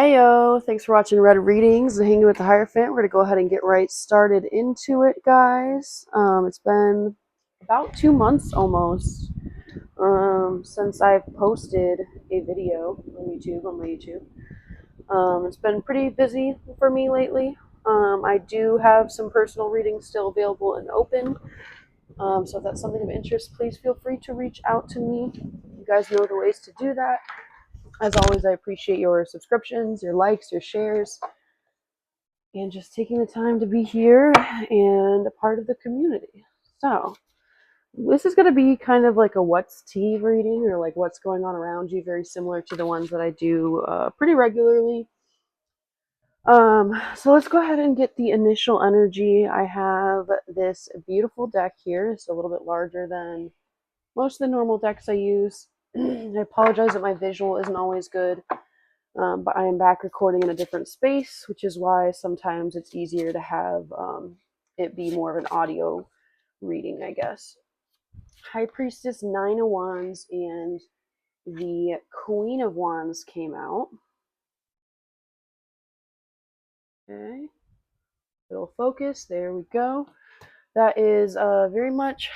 Ayo, thanks for watching Red Readings and hanging with the Hierophant. We're going to go ahead and get right started into it, guys. It's been about 2 months almost since I've posted a video on my YouTube. It's been pretty busy for me lately. I do have some personal readings still available and open. So if that's something of interest, please feel free to reach out to me. You guys know the ways to do that. As always, I appreciate your subscriptions, your likes, your shares, and just taking the time to be here and a part of the community. So, this is going to be kind of like a what's tea reading, or like what's going on around you, very similar to the ones that I do pretty regularly. So let's go ahead and get the initial energy. I have this beautiful deck here. It's a little bit larger than most of the normal decks I use. I apologize that my visual isn't always good. But I am back recording in a different space, which is why sometimes it's easier to have it be more of an audio reading, I guess. High Priestess, Nine of Wands, and the Queen of Wands came out. Okay. Little focus. There we go. That is very much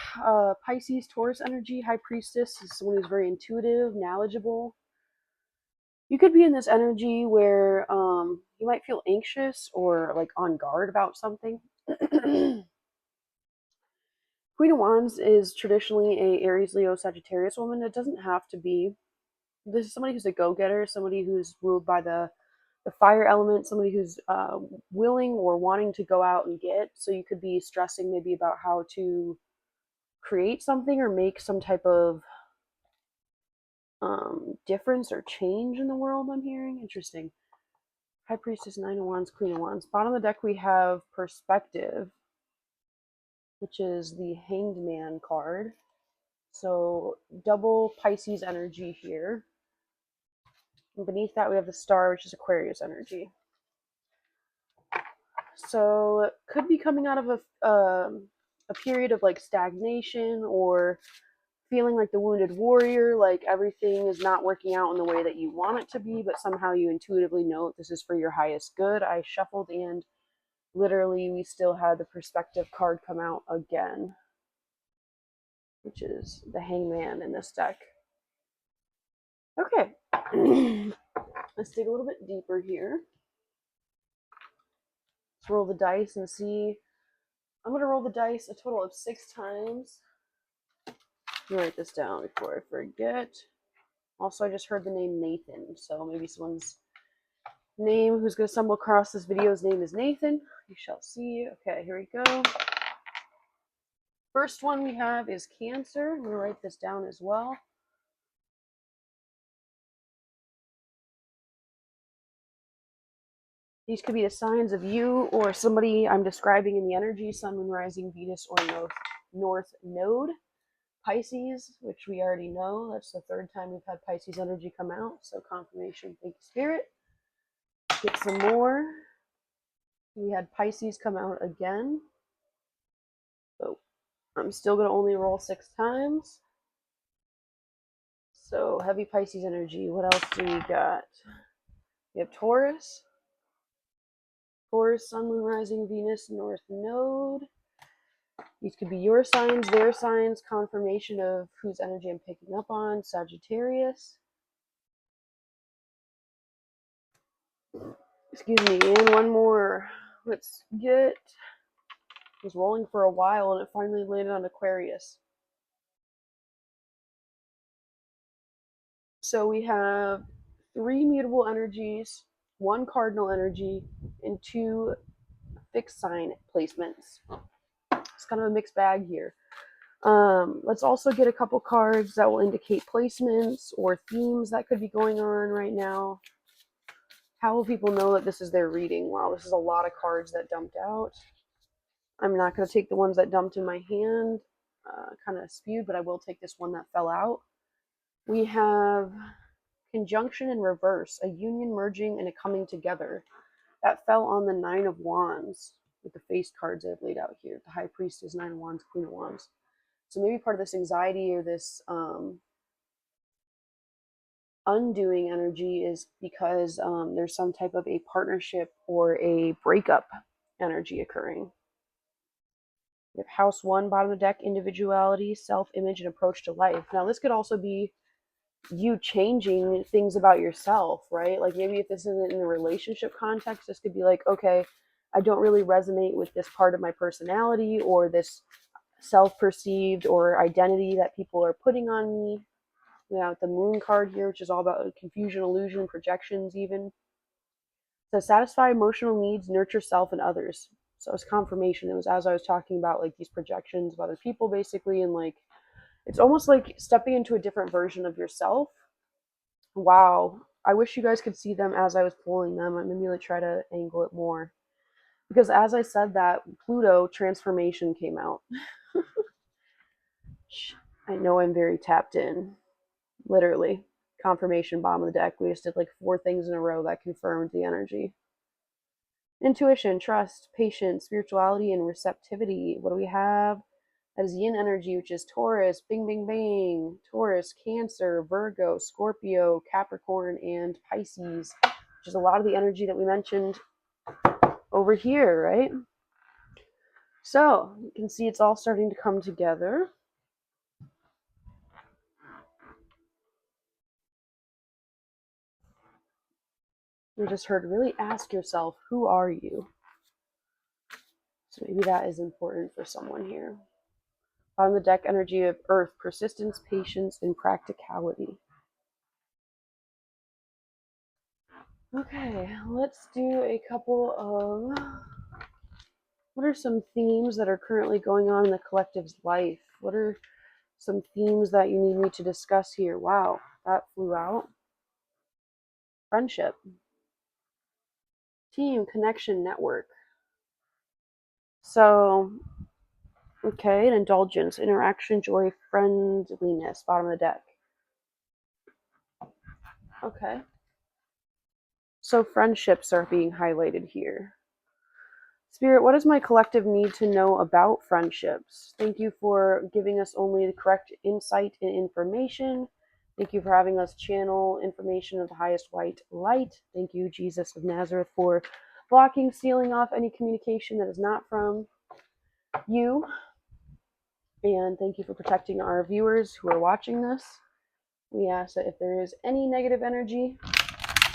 Pisces, Taurus energy. High Priestess is someone who's very intuitive, knowledgeable. You could be in this energy where you might feel anxious or like on guard about something. Queen of Wands is traditionally a Aries, Leo, Sagittarius woman. It doesn't have to be. This is somebody who's a go-getter, somebody who's ruled by the fire element, somebody who's willing or wanting to go out and get. So you could be stressing maybe about how to create something or make some type of difference or change in the world, I'm hearing. Interesting. High Priestess, Nine of Wands, Queen of Wands. Bottom of the deck we have Perspective, which is the Hanged Man card. So double Pisces energy here. And beneath that we have the Star, which is Aquarius energy. So could be coming out of a period of like stagnation or feeling like the wounded warrior, like everything is not working out in the way that you want it to be, but somehow you intuitively know this is for your highest good. I shuffled and literally we still had the Perspective card come out again, which is the Hangman in this deck. Okay. Let's dig a little bit deeper here. Let's roll the dice and see. I'm going to roll the dice a total of 6 times. Let me write this down before I forget. Also, I just heard the name Nathan, so maybe someone's name who's going to stumble across this video's name is Nathan. We shall see. Okay, here we go. First one we have is Cancer. I'm going to write this down as well. These could be the signs of you or somebody I'm describing in the energy, Sun, Moon, Rising, Venus, or North Node. Pisces, which we already know. That's the 3rd time we've had Pisces energy come out. So confirmation, thank you, Spirit. Get some more. We had Pisces come out again. So I'm still going to only roll 6 times. So heavy Pisces energy. What else do we got? We have Taurus. Taurus, Sun, Moon, Rising, Venus, North Node. These could be your signs, their signs, confirmation of whose energy I'm picking up on. Sagittarius. Excuse me, and one more. Let's get. Was rolling for a while and it finally landed on Aquarius. So we have 3 mutable energies, 1 cardinal energy, and 2 fixed sign placements. It's kind of a mixed bag here. Let's also get a couple cards that will indicate placements or themes that could be going on right now. How will people know that this is their reading? Wow, this is a lot of cards that dumped out. I'm not going to take the ones that dumped in my hand, kind of spewed, but I will take this one that fell out. We have Conjunction in reverse, a union merging and a coming together. That fell on the Nine of Wands with the face cards I've laid out here. The High Priestess, Nine of Wands, Queen of Wands. So maybe part of this anxiety or this undoing energy is because there's some type of a partnership or a breakup energy occurring. We have house 1, bottom of the deck, individuality, self-image, and approach to life. Now, this could also be you changing things about yourself, right? Like maybe if this isn't in a relationship context, this could be like, okay, I don't really resonate with this part of my personality or this self-perceived or identity that people are putting on me. We have the moon card here, which is all about confusion, illusion, projections even. So satisfy emotional needs, nurture self and others. So it's confirmation. It was as I was talking about like these projections of other people basically, and like it's almost like stepping into a different version of yourself. Wow. I wish you guys could see them as I was pulling them. I'm maybe like try to angle it more. Because as I said that, Pluto transformation came out. I know I'm very tapped in. Literally. Confirmation, bottom of the deck. We just did like 4 things in a row that confirmed the energy. Intuition, trust, patience, spirituality, and receptivity. What do we have? That is yin energy, which is Taurus, bing, bing, bing. Taurus, Cancer, Virgo, Scorpio, Capricorn, and Pisces, which is a lot of the energy that we mentioned over here, right? So you can see it's all starting to come together. You just heard really ask yourself, who are you? So maybe that is important for someone here. On the deck, energy of Earth, persistence, patience, and practicality. Okay, let's do a couple of, what are some themes that are currently going on in the collective's life? What are some themes that you need me to discuss here? Wow, that flew out. Friendship. Team, connection, network. So, okay, an indulgence, interaction, joy, friendliness, bottom of the deck. Okay. So friendships are being highlighted here. Spirit, what does my collective need to know about friendships? Thank you for giving us only the correct insight and information. Thank you for having us channel information of the highest white light. Thank you, Jesus of Nazareth, for blocking, sealing off any communication that is not from you. And thank you for protecting our viewers who are watching this. We ask that if there is any negative energy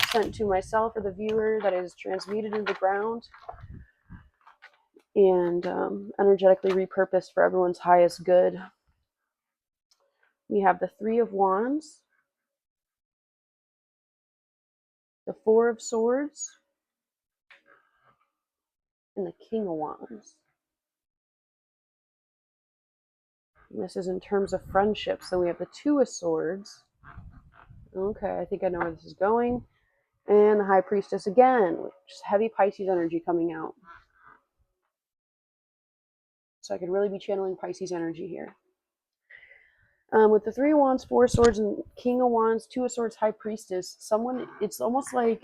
sent to myself or the viewer that is transmuted into the ground and energetically repurposed for everyone's highest good. We have the 3 of Wands, the 4 of Swords, and the King of Wands. And this is in terms of friendships. So we have the 2 of Swords. Okay, I think I know where this is going. And the High Priestess again, which is heavy Pisces energy coming out. So I could really be channeling Pisces energy here. With the 3 of Wands, 4 of Swords, and King of Wands, 2 of Swords, High Priestess, someone, it's almost like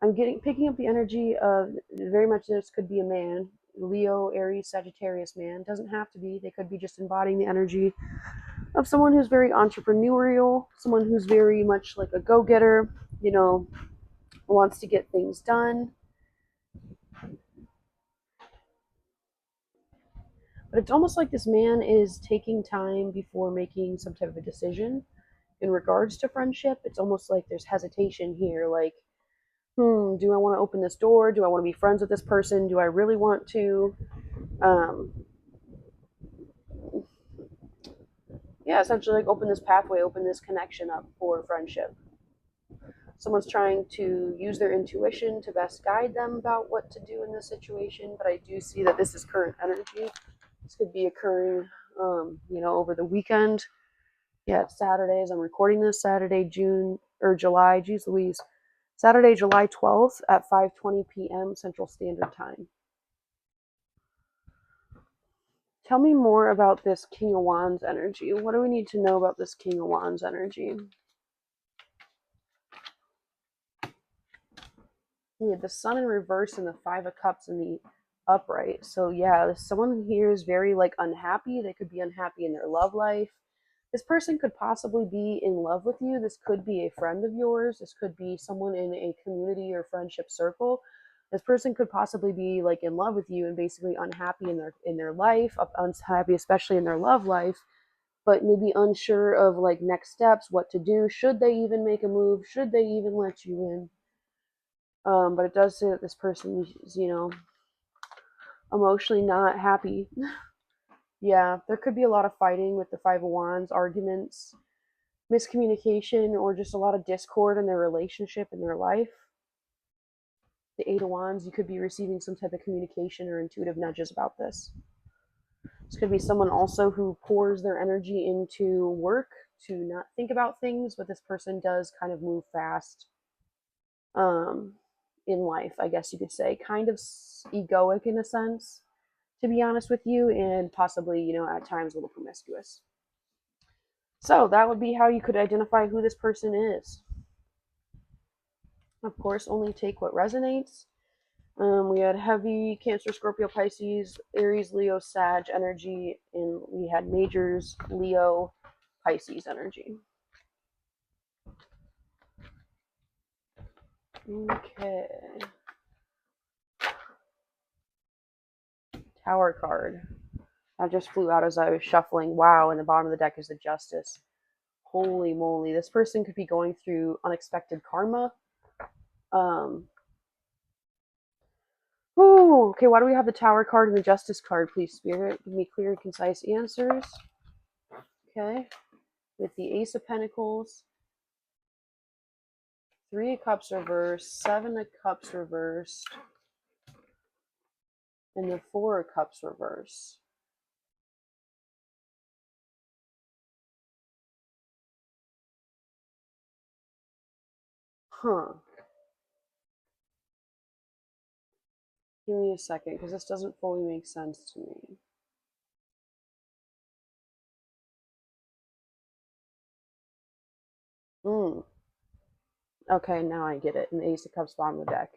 I'm picking up the energy of, very much this could be a man, Leo, Aries, Sagittarius man. Doesn't have to be. They could be just embodying the energy of someone who's very entrepreneurial, someone who's very much like a go-getter, you know, wants to get things done. But it's almost like this man is taking time before making some type of a decision in regards to friendship. It's almost like there's hesitation here, like, do I want to open this door? Do I want to be friends with this person? Do I really want to? Yeah, essentially like open this pathway, open this connection up for friendship. Someone's trying to use their intuition to best guide them about what to do in this situation, but I do see that this is current energy. This could be occurring, over the weekend. Yeah, it's Saturdays. I'm recording this Saturday, July, geez Louise, Saturday, July 12th at 5:20 p.m. Central Standard Time. Tell me more about this King of Wands energy. What do we need to know about this King of Wands energy? We had the Sun in reverse and the 5 of Cups in the upright. So yeah, someone here is very like unhappy. They could be unhappy in their love life. This person could possibly be in love with you. This could be a friend of yours. This could be someone in a community or friendship circle. This person could possibly be like in love with you and basically unhappy in their life, unhappy especially in their love life, but maybe unsure of like next steps, what to do. Should they even make a move? Should they even let you in? But it does say that this person is, emotionally not happy. Yeah, there could be a lot of fighting with the Five of Wands, arguments, miscommunication, or just a lot of discord in their relationship, in their life. The Eight of Wands, you could be receiving some type of communication or intuitive nudges about this. This could be someone also who pours their energy into work to not think about things, but this person does kind of move fast in life, I guess you could say. Kind of egoic in a sense, to be honest with you, and possibly, at times a little promiscuous. So that would be how you could identify who this person is. Of course, only take what resonates. We had heavy Cancer, Scorpio, Pisces, Aries, Leo, Sag energy, and we had majors, Leo, Pisces energy. Okay. Tower card. That just flew out as I was shuffling. Wow, and the bottom of the deck is the Justice. Holy moly. This person could be going through unexpected karma. Oh, okay, why do we have the Tower card and the Justice card, please, Spirit? Give me clear and concise answers. Okay. With the Ace of Pentacles, Three of Cups reversed, Seven of Cups reversed, and the Four of Cups reversed. Huh. Give me a second, because this doesn't fully make sense to me. Okay, now I get it. And the Ace of Cups bottom of the deck.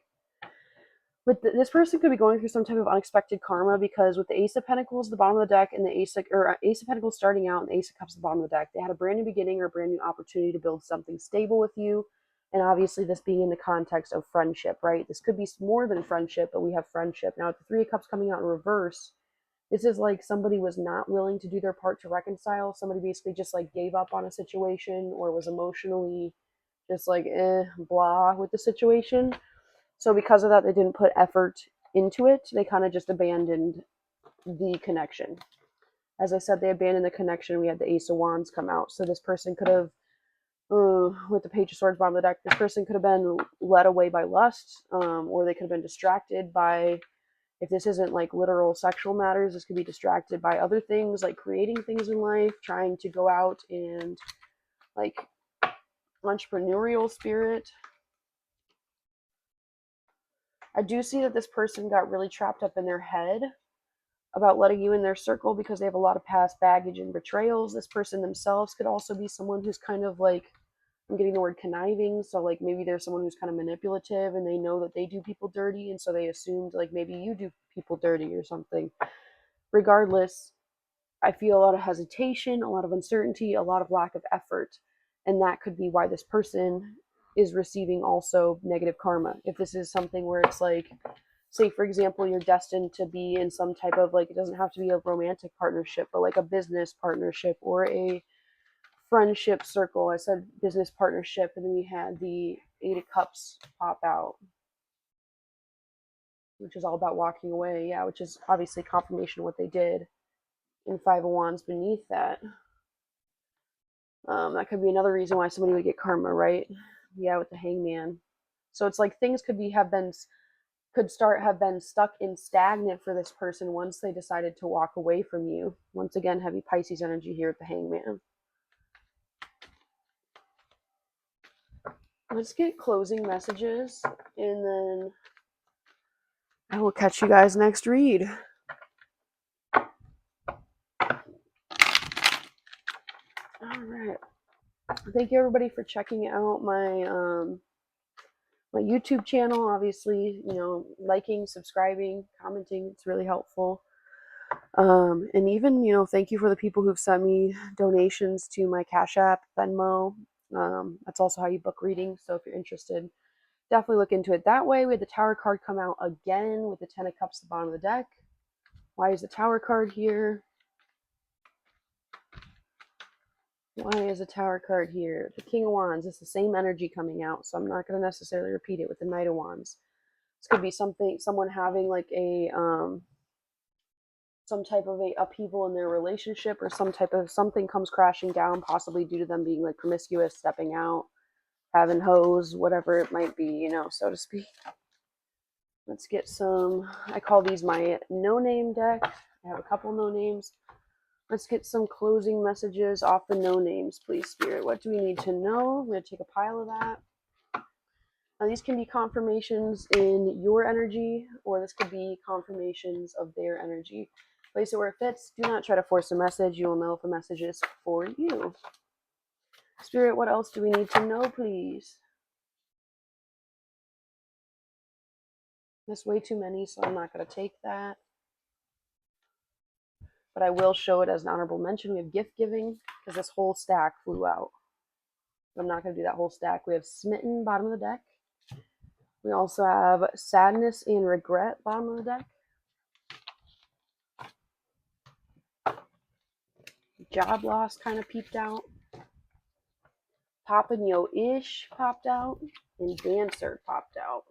But this person could be going through some type of unexpected karma, because with the Ace of Pentacles, the bottom of the deck, and the Ace of Pentacles starting out, and the Ace of Cups at the bottom of the deck, they had a brand new beginning or a brand new opportunity to build something stable with you. And obviously, this being in the context of friendship, right? This could be more than friendship, but we have friendship. Now, with the Three of Cups coming out in reverse, this is like somebody was not willing to do their part to reconcile. Somebody basically just like gave up on a situation or was emotionally just like blah with the situation. So because of that, they didn't put effort into it. They kind of just abandoned the connection. As I said, they abandoned the connection. We had the Ace of Wands come out. So this person could have, with the Page of Swords bottom of the deck, this person could have been led away by lust, or they could have been distracted by, if this isn't like literal sexual matters, this could be distracted by other things, like creating things in life, trying to go out and like entrepreneurial spirit. I do see that this person got really trapped up in their head about letting you in their circle because they have a lot of past baggage and betrayals. This person themselves could also be someone who's kind of like, I'm getting the word conniving. So like maybe there's someone who's kind of manipulative and they know that they do people dirty. And so they assumed like maybe you do people dirty or something. Regardless, I feel a lot of hesitation, a lot of uncertainty, a lot of lack of effort. And that could be why this person is receiving also negative karma. If this is something where it's like, say for example, you're destined to be in some type of like, it doesn't have to be a romantic partnership, but like a business partnership or a friendship circle. I said business partnership, and then we had the Eight of Cups pop out, which is all about walking away. Yeah, which is obviously confirmation of what they did. And Five of Wands beneath that. That could be another reason why somebody would get karma, right? Yeah, with the Hangman. So it's like things could have been stuck in stagnant for this person once they decided to walk away from you. Once again, heavy Pisces energy here at the Hangman. Let's get closing messages, and then I will catch you guys next read. All right. Thank you everybody for checking out my my YouTube channel. Obviously, liking, subscribing, commenting, it's really helpful. And even, thank you for the people who've sent me donations to my Cash App, Venmo. That's also how you book readings. So if you're interested, definitely look into it that way. We had the Tower card come out again with the Ten of Cups at the bottom of the deck. Why is the Tower card here? Why is a Tower card here? The King of Wands. It's the same energy coming out, so I'm not going to necessarily repeat it with the Knight of Wands. This could be someone having like some type of a upheaval in their relationship, or something comes crashing down, possibly due to them being like promiscuous, stepping out, having hoes, whatever it might be, so to speak. Let's get some, I call these my no-name deck. I have a couple no-names. Let's get some closing messages off the no-names, please, Spirit. What do we need to know? I'm going to take a pile of that. Now, these can be confirmations in your energy, or this could be confirmations of their energy. Place it where it fits. Do not try to force a message. You will know if a message is for you. Spirit, what else do we need to know, please? There's way too many, so I'm not going to take that. But I will show it as an honorable mention. We have gift giving, because this whole stack flew out. I'm not going to do that whole stack. We have smitten, bottom of the deck. We also have sadness and regret, bottom of the deck. Job loss kind of peeped out. Papa Yo-ish popped out. And Dancer popped out.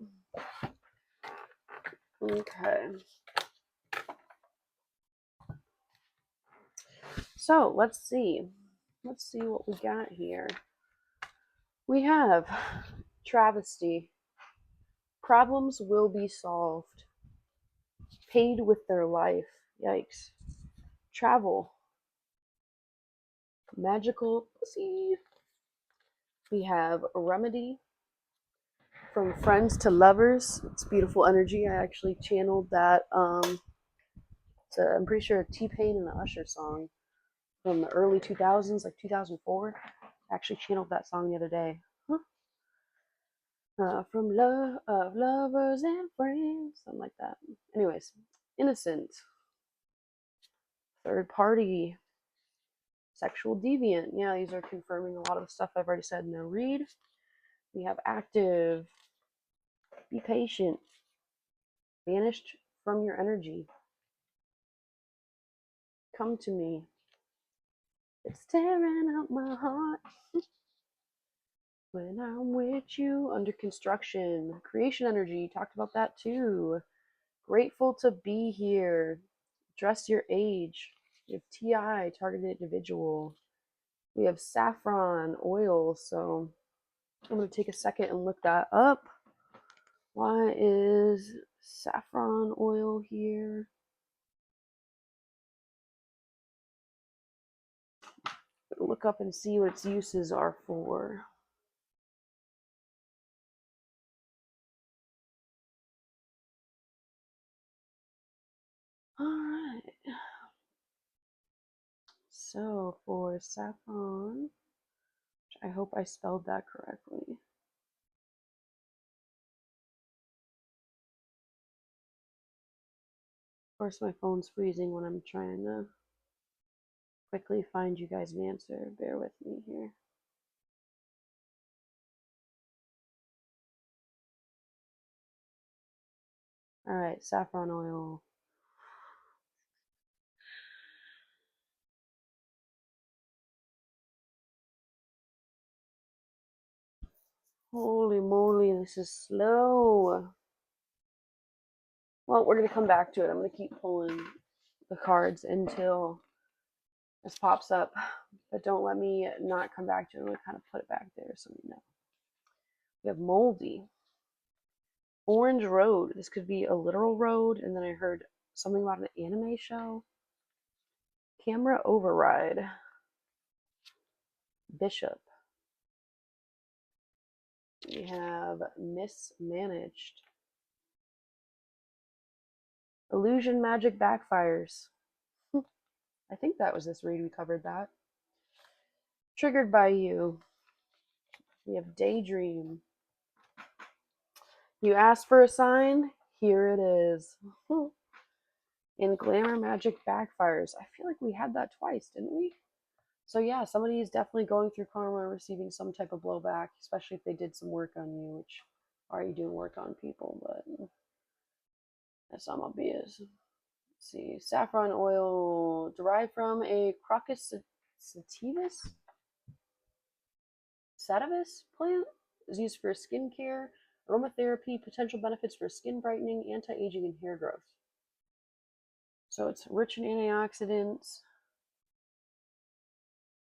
Okay. So, let's see. Let's see what we got here. We have travesty. Problems will be solved. Paid with their life. Yikes. Travel. Magical pussy. We have remedy. From friends to lovers. It's beautiful energy. I actually channeled that. I'm pretty sure a T-Pain and an Usher song from the early 2000s, like 2004. I actually channeled that song the other day. From love of lovers and friends, something like that. Anyways, innocent, third party, sexual deviant. Yeah, these are confirming a lot of the stuff I've already said in the read. We have active, be patient, vanished from your energy. Come to me. It's tearing up my heart. When I'm with you, under construction, creation energy, talked about that too. Grateful to be here. Dress your age. We have TI, targeted individual. We have saffron oil, so I'm going to take a second and look that up. Why is saffron oil here? Look up and see what its uses are for. Alright. So for saffron, I hope I spelled that correctly. Of course, my phone's freezing when I'm trying to quickly find you guys an answer. Bear with me here. Alright, saffron oil. Holy moly, this is slow. Well, we're going to come back to it. I'm going to keep pulling the cards until this pops up. But don't let me not come back to it. I'm going to kind of put it back there so you know. We have moldy. Orange road. This could be a literal road. And then I heard something about an anime show. Camera override. Bishop. We have mismanaged. Illusion magic backfires. I think that was this read. We covered that. Triggered by you. We have daydream. You asked for a sign. Here it is. And Glamour Magic Backfires. I feel like we had that twice, didn't we? So yeah, somebody is definitely going through karma, receiving some type of blowback, especially if they did some work on you, which are you doing work on people, but that's not my biz. Let's see. Saffron oil derived from a Crocus sativus plant is used for skincare, aromatherapy, potential benefits for skin brightening, anti-aging, and hair growth. So it's rich in antioxidants.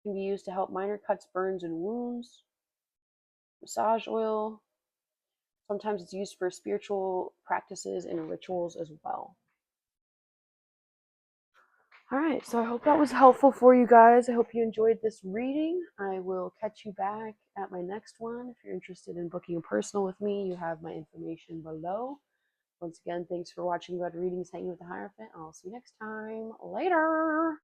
Can be used to help minor cuts, burns, and wounds. Massage oil. Sometimes it's used for spiritual practices and rituals as well. All right, so I hope that was helpful for you guys. I hope you enjoyed this reading. I will catch you back at my next one. If you're interested in booking a personal with me, you have my information below. Once again, thanks for watching Red Readings Hanging with the Hierophant. I'll see you next time. Later!